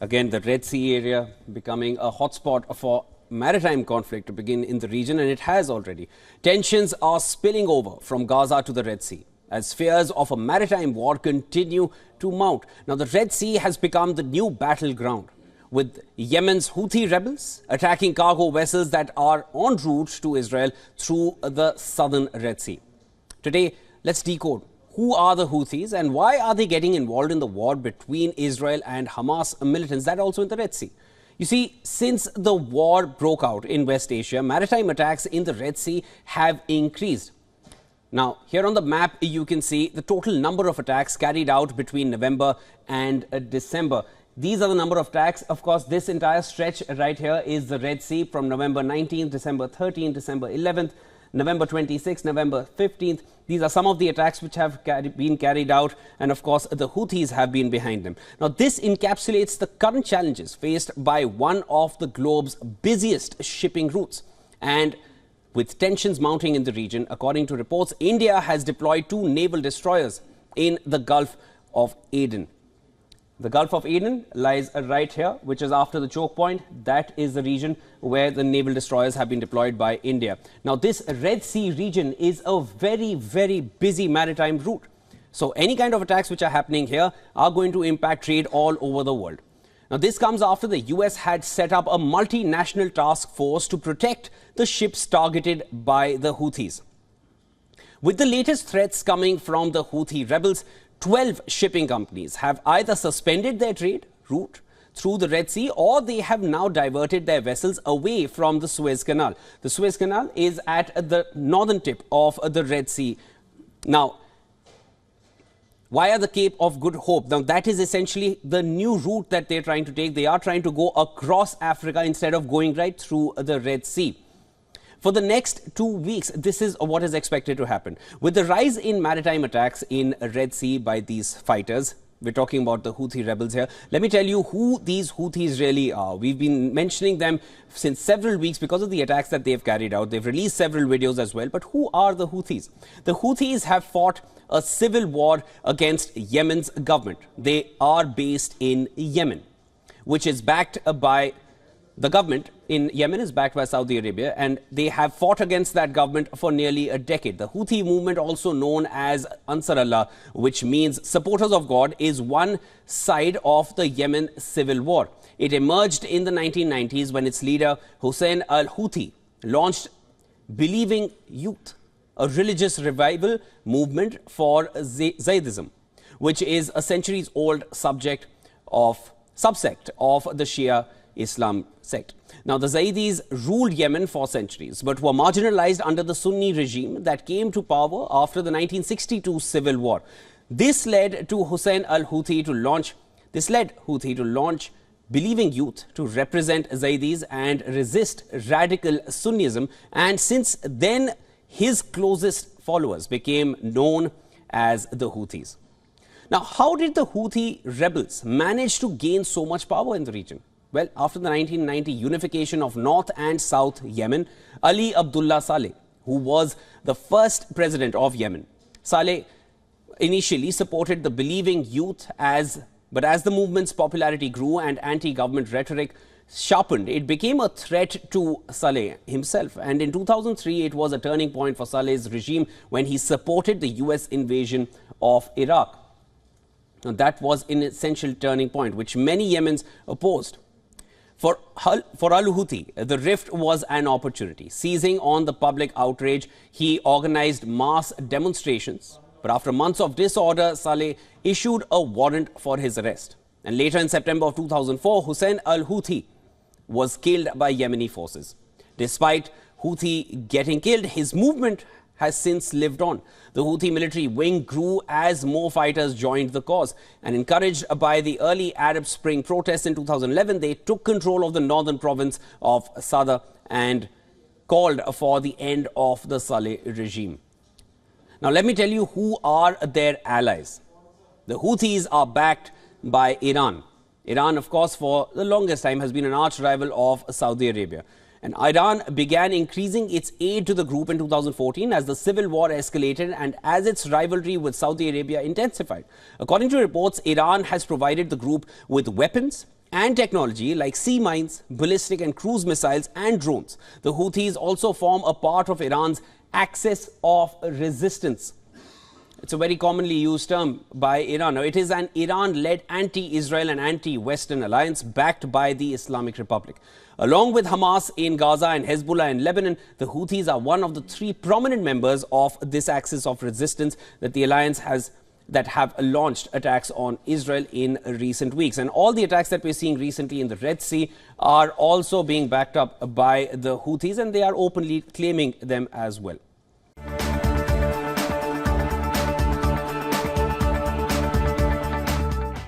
Again, the Red Sea area becoming a hotspot for maritime conflict to begin in the region, and it has already. Tensions are spilling over from Gaza to the Red Sea as fears of a maritime war continue to mount. Now, the Red Sea has become the new battleground, with Yemen's Houthi rebels attacking cargo vessels that are en route to Israel through the southern Red Sea. Today, let's decode who are the Houthis and why are they getting involved in the war between Israel and Hamas militants, that also in the Red Sea. You see, since the war broke out in West Asia, maritime attacks in the Red Sea have increased. Now, here on the map, you can see the total number of attacks carried out between November and December. These are the number of attacks. Of course, this entire stretch right here is the Red Sea from November 19th, December 13th, December 11th, November 26th, November 15th. These are some of the attacks which have been carried out, and of course the Houthis have been behind them. Now, this encapsulates the current challenges faced by one of the globe's busiest shipping routes. And with tensions mounting in the region, according to reports, India has deployed 2 naval destroyers in the Gulf of Aden. The Gulf of Aden lies right here, which is after the choke point. That is the region where the naval destroyers have been deployed by India. Now, this Red Sea region is a very, very busy maritime route. So any kind of attacks which are happening here are going to impact trade all over the world. Now, this comes after the US had set up a multinational task force to protect the ships targeted by the Houthis. With the latest threats coming from the Houthi rebels, 12 shipping companies have either suspended their trade route through the Red Sea or they have now diverted their vessels away from the Suez Canal. The Suez Canal is at the northern tip of the Red Sea. Now, via the Cape of Good Hope. Now, that is essentially the new route that they're trying to take. They are trying to go across Africa instead of going right through the Red Sea. For the next 2 weeks, this is what is expected to happen. With the rise in maritime attacks in Red Sea by these fighters, we're talking about the Houthi rebels here. Let me tell you who these Houthis really are. We've been mentioning them since several weeks because of the attacks that they've carried out. They've released several videos as well. But who are the Houthis? The Houthis have fought a civil war against Yemen's government. They are based in Yemen, which is backed by the government in Yemen is backed by Saudi Arabia, and they have fought against that government for nearly a decade. The Houthi movement, also known as Ansar Allah, which means supporters of God, is one side of the Yemen civil war. It emerged in the 1990s when its leader Hussein al-Houthi launched Believing Youth, a religious revival movement for Zaydism, which is a centuries-old subsect of the Shia Islam sect. Now, the Zaydis ruled Yemen for centuries, but were marginalized under the Sunni regime that came to power after the 1962 civil war. This led to Hussein al-Houthi to launch Believing Youth to represent Zaydis and resist radical Sunnism. And since then, his closest followers became known as the Houthis. Now, how did the Houthi rebels manage to gain so much power in the region? Well, after the 1990 unification of North and South Yemen, Ali Abdullah Saleh, who was the first president of Yemen, Saleh initially supported the Believing Youth but as the movement's popularity grew and anti-government rhetoric sharpened, it became a threat to Saleh himself. And in 2003, it was a turning point for Saleh's regime when he supported the US invasion of Iraq. Now, that was an essential turning point, which many Yemens opposed. For al-Houthi, the rift was an opportunity. Seizing on the public outrage, he organized mass demonstrations. But after months of disorder, Saleh issued a warrant for his arrest. And later in September of 2004, Hussein al-Houthi was killed by Yemeni forces. Despite Houthi getting killed, his movement has since lived on. The Houthi military wing grew as more fighters joined the cause. And encouraged by the early Arab Spring protests in 2011, they took control of the northern province of Sada and called for the end of the Saleh regime. Now, let me tell you who are their allies. The Houthis are backed by Iran. Iran, of course, for the longest time has been an arch rival of Saudi Arabia. And Iran began increasing its aid to the group in 2014 as the civil war escalated and as its rivalry with Saudi Arabia intensified. According to reports, Iran has provided the group with weapons and technology like sea mines, ballistic and cruise missiles and drones. The Houthis also form a part of Iran's axis of resistance. It's a very commonly used term by Iran. Now, it is an Iran-led anti-Israel and anti-Western alliance backed by the Islamic Republic. Along with Hamas in Gaza and Hezbollah in Lebanon, the Houthis are one of the three prominent members of this axis of resistance that the alliance has that have launched attacks on Israel in recent weeks. And all the attacks that we're seeing recently in the Red Sea are also being backed up by the Houthis, and they are openly claiming them as well.